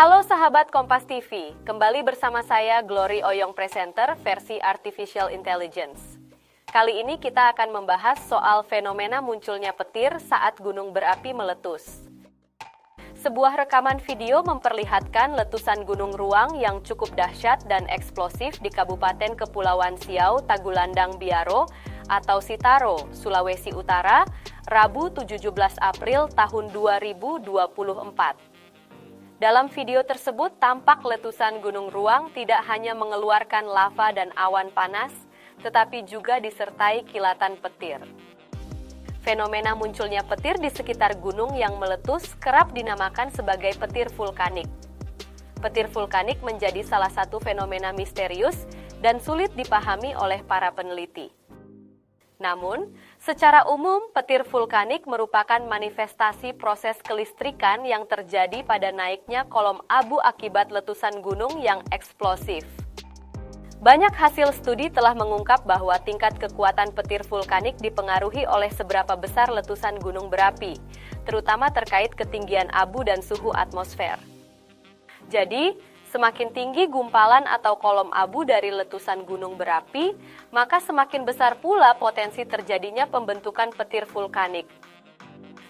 Halo sahabat Kompas TV, kembali bersama saya Glory Oyong Presenter versi Artificial Intelligence. Kali ini kita akan membahas soal fenomena munculnya petir saat gunung berapi meletus. Sebuah rekaman video memperlihatkan letusan Gunung Ruang yang cukup dahsyat dan eksplosif di Kabupaten Kepulauan Siau, Tagulandang, Biaro, atau Sitaro, Sulawesi Utara, Rabu 17 April tahun 2024. Dalam video tersebut tampak letusan Gunung Ruang tidak hanya mengeluarkan lava dan awan panas, tetapi juga disertai kilatan petir. Fenomena munculnya petir di sekitar gunung yang meletus kerap dinamakan sebagai petir vulkanik. Petir vulkanik menjadi salah satu fenomena misterius dan sulit dipahami oleh para peneliti. Namun, secara umum, petir vulkanik merupakan manifestasi proses kelistrikan yang terjadi pada naiknya kolom abu akibat letusan gunung yang eksplosif. Banyak hasil studi telah mengungkap bahwa tingkat kekuatan petir vulkanik dipengaruhi oleh seberapa besar letusan gunung berapi, terutama terkait ketinggian abu dan suhu atmosfer. Jadi, semakin tinggi gumpalan atau kolom abu dari letusan gunung berapi, maka semakin besar pula potensi terjadinya pembentukan petir vulkanik.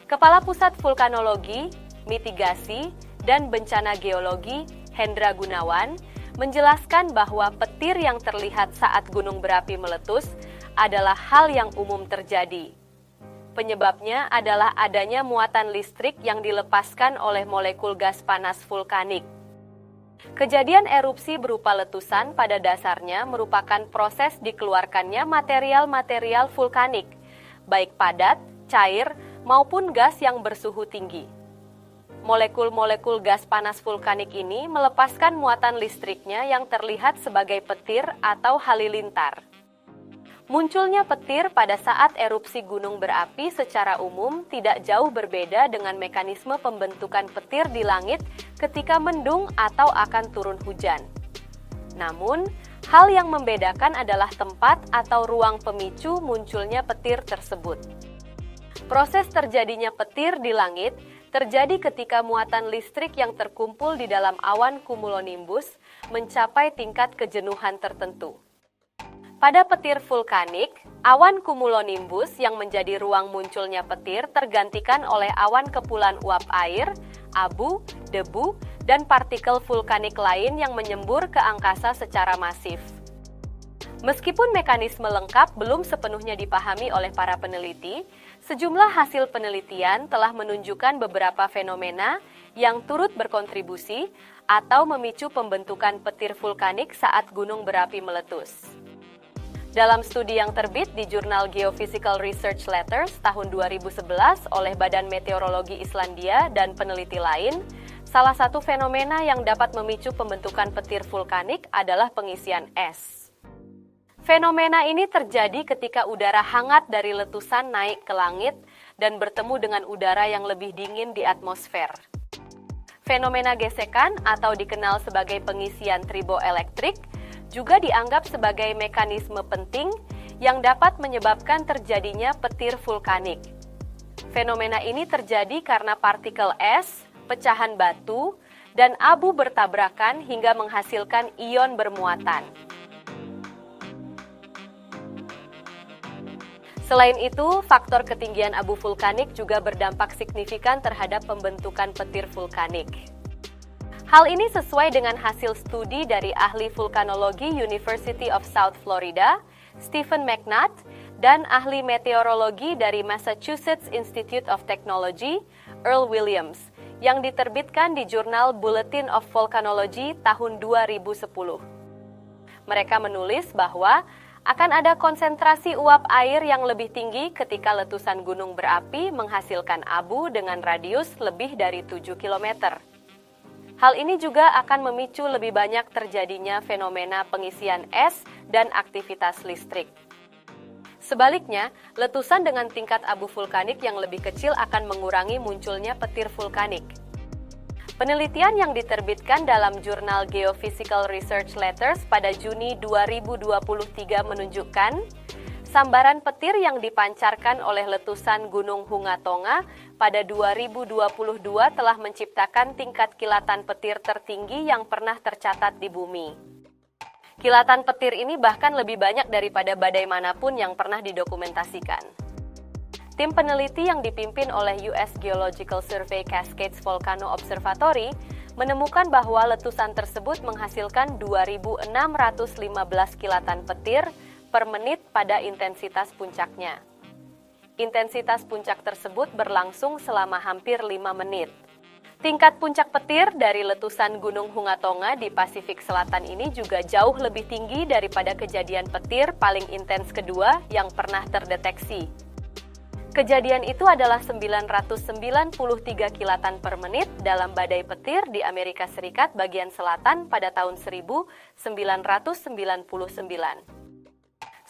Kepala Pusat Vulkanologi, Mitigasi, dan Bencana Geologi, Hendra Gunawan, menjelaskan bahwa petir yang terlihat saat gunung berapi meletus adalah hal yang umum terjadi. Penyebabnya adalah adanya muatan listrik yang dilepaskan oleh molekul gas panas vulkanik. Kejadian erupsi berupa letusan pada dasarnya merupakan proses dikeluarkannya material-material vulkanik, baik padat, cair, maupun gas yang bersuhu tinggi. Molekul-molekul gas panas vulkanik ini melepaskan muatan listriknya yang terlihat sebagai petir atau halilintar. Munculnya petir pada saat erupsi gunung berapi secara umum tidak jauh berbeda dengan mekanisme pembentukan petir di langit ketika mendung atau akan turun hujan. Namun, hal yang membedakan adalah tempat atau ruang pemicu munculnya petir tersebut. Proses terjadinya petir di langit terjadi ketika muatan listrik yang terkumpul di dalam awan cumulonimbus mencapai tingkat kejenuhan tertentu. Pada petir vulkanik, awan cumulonimbus yang menjadi ruang munculnya petir tergantikan oleh awan kepulan uap air, abu, debu, dan partikel vulkanik lain yang menyembur ke angkasa secara masif. Meskipun mekanisme lengkap belum sepenuhnya dipahami oleh para peneliti, sejumlah hasil penelitian telah menunjukkan beberapa fenomena yang turut berkontribusi atau memicu pembentukan petir vulkanik saat gunung berapi meletus. Dalam studi yang terbit di jurnal Geophysical Research Letters tahun 2011 oleh Badan Meteorologi Islandia dan peneliti lain, salah satu fenomena yang dapat memicu pembentukan petir vulkanik adalah pengisian es. Fenomena ini terjadi ketika udara hangat dari letusan naik ke langit dan bertemu dengan udara yang lebih dingin di atmosfer. Fenomena gesekan atau dikenal sebagai pengisian triboelektrik juga dianggap sebagai mekanisme penting yang dapat menyebabkan terjadinya petir vulkanik. Fenomena ini terjadi karena partikel es, pecahan batu, dan abu bertabrakan hingga menghasilkan ion bermuatan. Selain itu, faktor ketinggian abu vulkanik juga berdampak signifikan terhadap pembentukan petir vulkanik. Hal ini sesuai dengan hasil studi dari ahli vulkanologi University of South Florida, Stephen McNutt, dan ahli meteorologi dari Massachusetts Institute of Technology, Earl Williams, yang diterbitkan di jurnal Bulletin of Volcanology tahun 2010. Mereka menulis bahwa akan ada konsentrasi uap air yang lebih tinggi ketika letusan gunung berapi menghasilkan abu dengan radius lebih dari 7 km. Hal ini juga akan memicu lebih banyak terjadinya fenomena pengisian es dan aktivitas listrik. Sebaliknya, letusan dengan tingkat abu vulkanik yang lebih kecil akan mengurangi munculnya petir vulkanik. Penelitian yang diterbitkan dalam jurnal Geophysical Research Letters pada Juni 2023 menunjukkan Sambaran petir yang dipancarkan oleh letusan Gunung Hunga-Tonga pada 2022 telah menciptakan tingkat kilatan petir tertinggi yang pernah tercatat di bumi. Kilatan petir ini bahkan lebih banyak daripada badai manapun yang pernah didokumentasikan. Tim peneliti yang dipimpin oleh US Geological Survey Cascades Volcano Observatory menemukan bahwa letusan tersebut menghasilkan 2.615 kilatan petir per menit pada intensitas puncaknya. Intensitas puncak tersebut berlangsung selama hampir 5 menit. Tingkat puncak petir dari letusan Gunung Hunga-Tonga di Pasifik Selatan ini juga jauh lebih tinggi daripada kejadian petir paling intens kedua yang pernah terdeteksi. Kejadian itu adalah 993 kilatan per menit dalam badai petir di Amerika Serikat bagian selatan pada tahun 1999.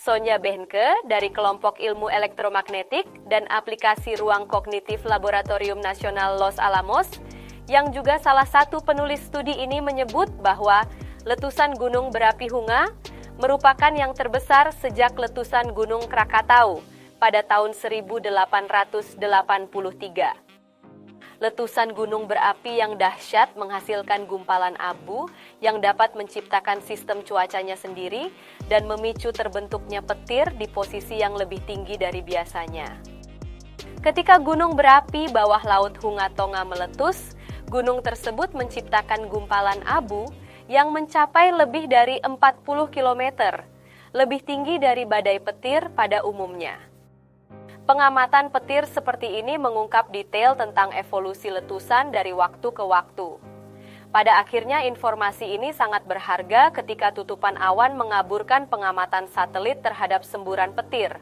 Sonja Behnke dari Kelompok Ilmu Elektromagnetik dan Aplikasi Ruang Kognitif Laboratorium Nasional Los Alamos, yang juga salah satu penulis studi ini menyebut bahwa letusan gunung berapi Hunga merupakan yang terbesar sejak letusan Gunung Krakatau pada tahun 1883. Letusan gunung berapi yang dahsyat menghasilkan gumpalan abu yang dapat menciptakan sistem cuacanya sendiri dan memicu terbentuknya petir di posisi yang lebih tinggi dari biasanya. Ketika gunung berapi bawah laut Hunga-Tonga meletus, gunung tersebut menciptakan gumpalan abu yang mencapai lebih dari 40 km, lebih tinggi dari badai petir pada umumnya. Pengamatan petir seperti ini mengungkap detail tentang evolusi letusan dari waktu ke waktu. Pada akhirnya informasi ini sangat berharga ketika tutupan awan mengaburkan pengamatan satelit terhadap semburan petir,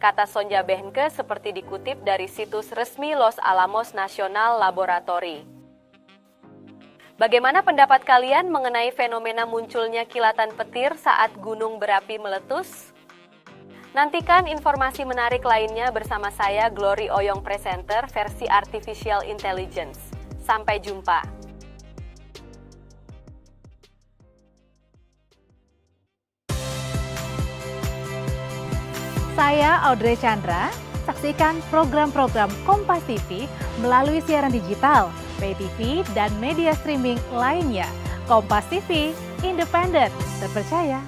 kata Sonja Behnke seperti dikutip dari situs resmi Los Alamos National Laboratory. Bagaimana pendapat kalian mengenai fenomena munculnya kilatan petir saat gunung berapi meletus? Nantikan informasi menarik lainnya bersama saya, Glory Oyong Presenter versi Artificial Intelligence. Sampai jumpa. Saya Audrey Chandra. Saksikan program-program Kompas TV melalui siaran digital, pay TV, dan media streaming lainnya. Kompas TV, independen, terpercaya.